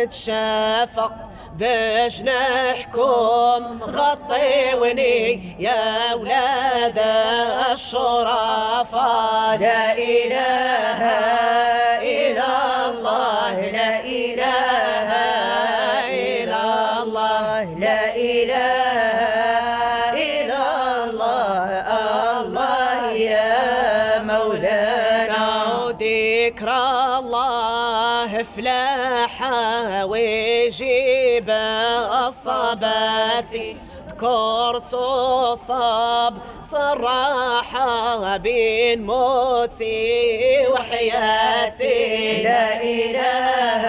تشافق باش نحكم غطيوني يا ولاد الشرفاء. لا إله إلا الله لا إله إلا الله لا إله إلا الله الله يا مولانا. وذكر الله فلاحة ويجيب الصبات ذكرت صاب صراحة بين موتي وحياتي. لا إله